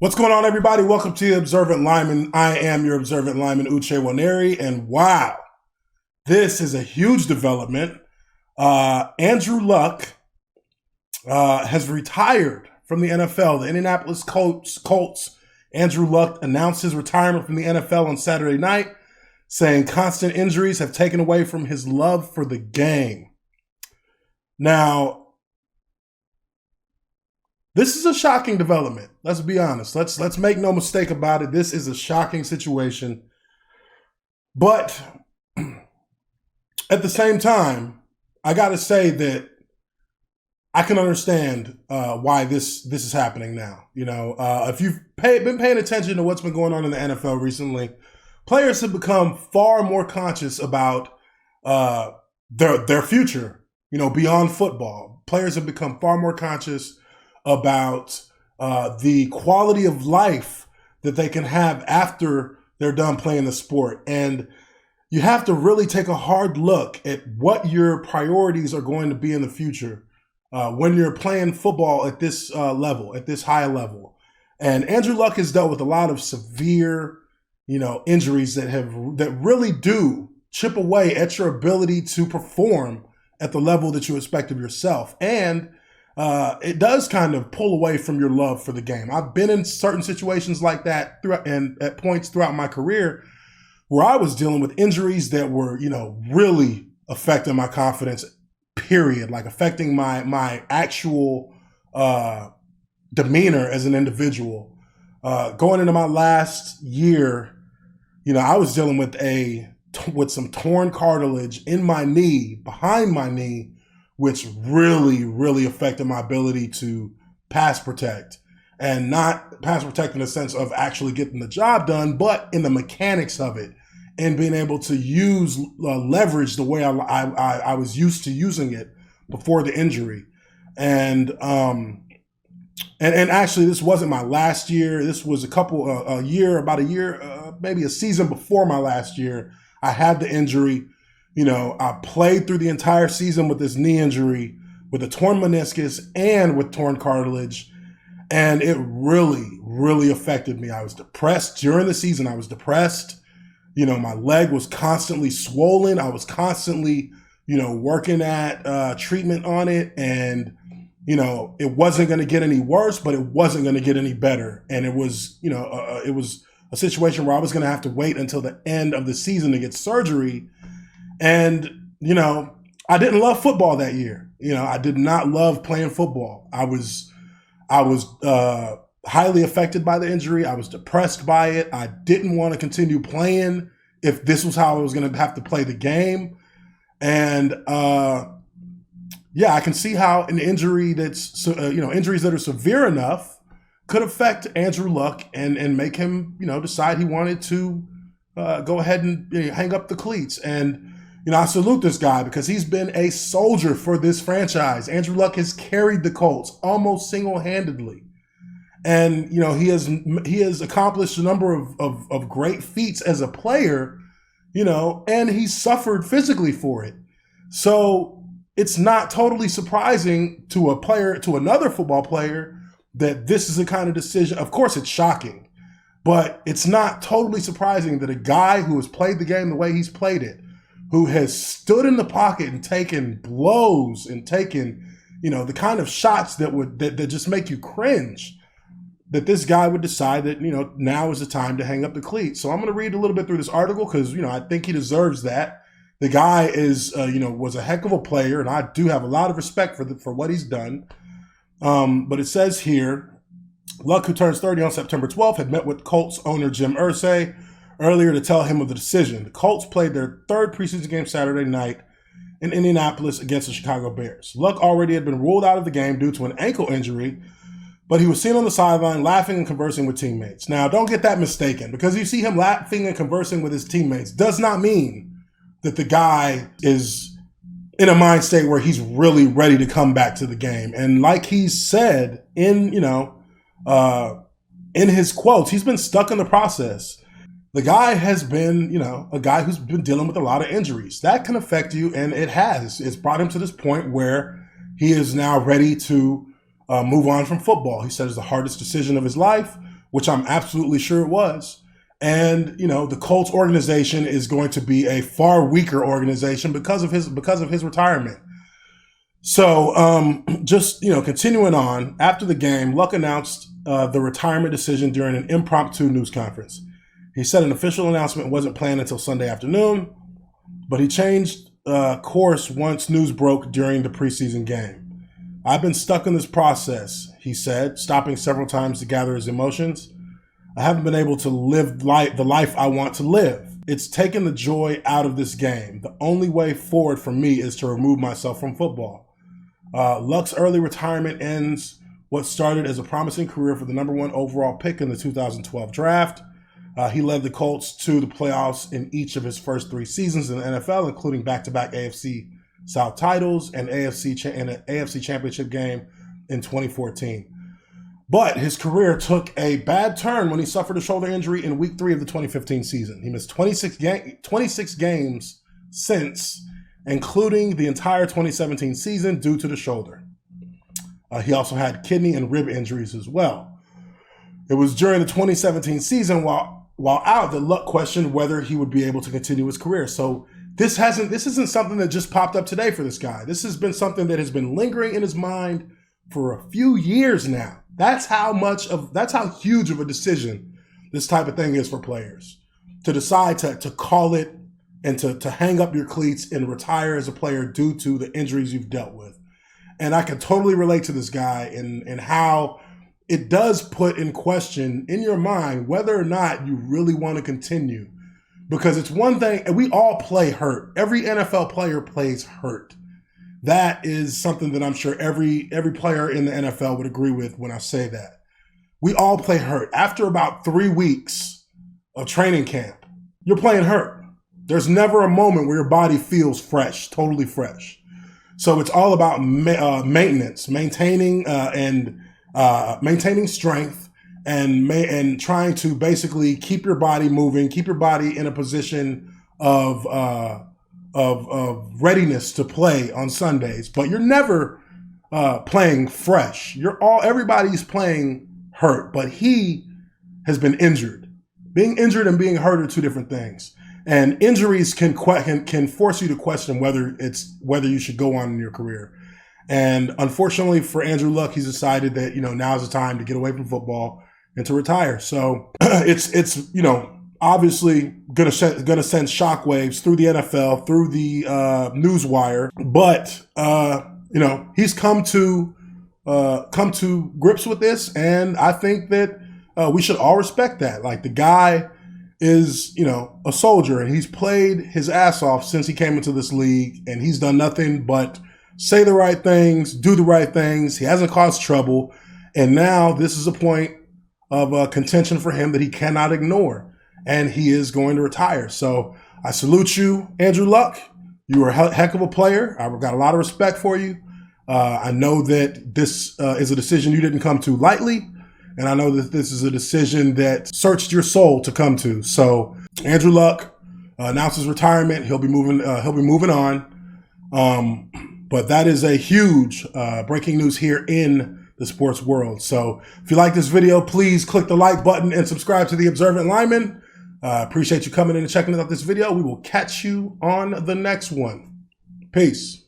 What's going on, everybody? Welcome to the Observant Lineman. I am your Observant Lineman, Uche Nwaneri, and wow, this is a huge development. Andrew Luck has retired from the NFL. The Indianapolis Colts, Andrew Luck announced his retirement from the NFL on Saturday night, saying constant injuries have taken away from his love for the game. Now, this is a shocking development. Let's be honest. Let's make no mistake about it. This is a shocking situation. But at the same time, I got to say that I can understand why this is happening now. You know, if you've been paying attention to what's been going on in the NFL recently, players have become far more conscious about their future. You know, beyond football, players have become far more conscious about the quality of life that they can have after they're done playing the sport. And you have to really take a hard look at what your priorities are going to be in the future when you're playing football at this level, at this high level. And Andrew Luck has dealt with a lot of severe, injuries that really do chip away at your ability to perform at the level that you expect of yourself. And it does kind of pull away from your love for the game. I've been in certain situations like that and at points throughout my career where I was dealing with injuries that were, really affecting my confidence, period, like affecting my actual demeanor as an individual. Going into my last year, I was dealing with some torn cartilage in my knee, behind my knee, which really, really affected my ability to pass protect, and not pass protect in the sense of actually getting the job done, but in the mechanics of it and being able to use leverage the way I was used to using it before the injury. And actually, this wasn't my last year. This was about a year, maybe a season before my last year. I had the injury. I played through the entire season with this knee injury, with a torn meniscus and with torn cartilage. And it really, really affected me. I was depressed during the season. I was depressed. My leg was constantly swollen. I was constantly, working at treatment on it. And, it wasn't going to get any worse, but it wasn't going to get any better. And it was, it was a situation where I was going to have to wait until the end of the season to get surgery. And, I didn't love football that year. I did not love playing football. I was highly affected by the injury. I was depressed by it. I didn't want to continue playing if this was how I was going to have to play the game. And, I can see how an injury injuries that are severe enough could affect Andrew Luck and make him, decide he wanted to go ahead and hang up the cleats. And, I salute this guy because he's been a soldier for this franchise. Andrew Luck has carried the Colts almost single-handedly. And, he has accomplished a number of great feats as a player, and he suffered physically for it. So it's not totally surprising to another football player, that this is the kind of decision. Of course, it's shocking, but it's not totally surprising that a guy who has played the game the way he's played it, who has stood in the pocket and taken blows and taken, the kind of shots that just make you cringe, that this guy would decide that, now is the time to hang up the cleats. So I'm going to read a little bit through this article because, I think he deserves that. The guy is, was a heck of a player, and I do have a lot of respect for what he's done. But it says here, Luck, who turns 30 on September 12th, had met with Colts owner Jim Irsay earlier to tell him of the decision. The Colts played their third preseason game Saturday night in Indianapolis against the Chicago Bears. Luck already had been ruled out of the game due to an ankle injury, but he was seen on the sideline laughing and conversing with teammates. Now, don't get that mistaken, because you see him laughing and conversing with his teammates does not mean that the guy is in a mind state where he's really ready to come back to the game. And like he said in his quotes, he's been stuck in the process. The guy has been, a guy who's been dealing with a lot of injuries. That can affect you, and it has. It's brought him to this point where he is now ready to move on from football. He said it's the hardest decision of his life, which I'm absolutely sure it was. And, you know, the Colts organization is going to be a far weaker organization because of his retirement. So just, you know, continuing on, after the game, Luck announced the retirement decision during an impromptu news conference. He said an official announcement wasn't planned until Sunday afternoon, but he changed course once news broke during the preseason game. I've been stuck in this process, he said, stopping several times to gather his emotions. I haven't been able to live the life I want to live. It's taken the joy out of this game. The only way forward for me is to remove myself from football. Luck's early retirement ends what started as a promising career for the #1 overall pick in the 2012 draft. He led the Colts to the playoffs in each of his first 3 seasons in the NFL, including back-to-back AFC South titles and an AFC Championship Game in 2014. But his career took a bad turn when he suffered a shoulder injury in Week 3 of the 2015 season. He missed 26 games since, including the entire 2017 season due to the shoulder. He also had kidney and rib injuries as well. It was during the 2017 season, while out, that Luck questioned whether he would be able to continue his career. So this isn't something that just popped up today for this guy. This has been something that has been lingering in his mind for a few years now. That's how huge of a decision this type of thing is for players. To decide to call it and to hang up your cleats and retire as a player due to the injuries you've dealt with. And I can totally relate to this guy and how it does put in question in your mind whether or not you really want to continue. Because it's one thing, and we all play hurt. Every NFL player plays hurt. That is something that I'm sure every player in the NFL would agree with when I say that. We all play hurt. After about 3 weeks of training camp, you're playing hurt. There's never a moment where your body feels fresh, totally fresh. So it's all about maintenance, maintaining strength, and trying to basically keep your body moving, keep your body in a position of readiness to play on Sundays. But you're never playing fresh. Everybody's playing hurt, but he has been injured. Being injured and being hurt are 2 different things. And injuries can force you to question whether you should go on in your career. And unfortunately for Andrew Luck, he's decided that, you know, now's the time to get away from football and to retire. So it's you know, obviously gonna send shockwaves through the NFL, through the news wire. But you know, he's come to grips with this, and I think that we should all respect that. Like, the guy is, you know, a soldier, and he's played his ass off since he came into this league, and he's done nothing but say the right things, do the right things. He hasn't caused trouble, and now this is a point of contention for him that he cannot ignore, and he is going to retire. So I salute you, Andrew Luck. You are a heck of a player. I've got a lot of respect for you. I know that this is a decision you didn't come to lightly, and I know that this is a decision that searched your soul to come to. So Andrew Luck announces retirement. He'll be moving on. But that is a huge breaking news here in the sports world. So if you like this video, please click the like button and subscribe to The Observant Lineman. Appreciate you coming in and checking out this video. We will catch you on the next one. Peace.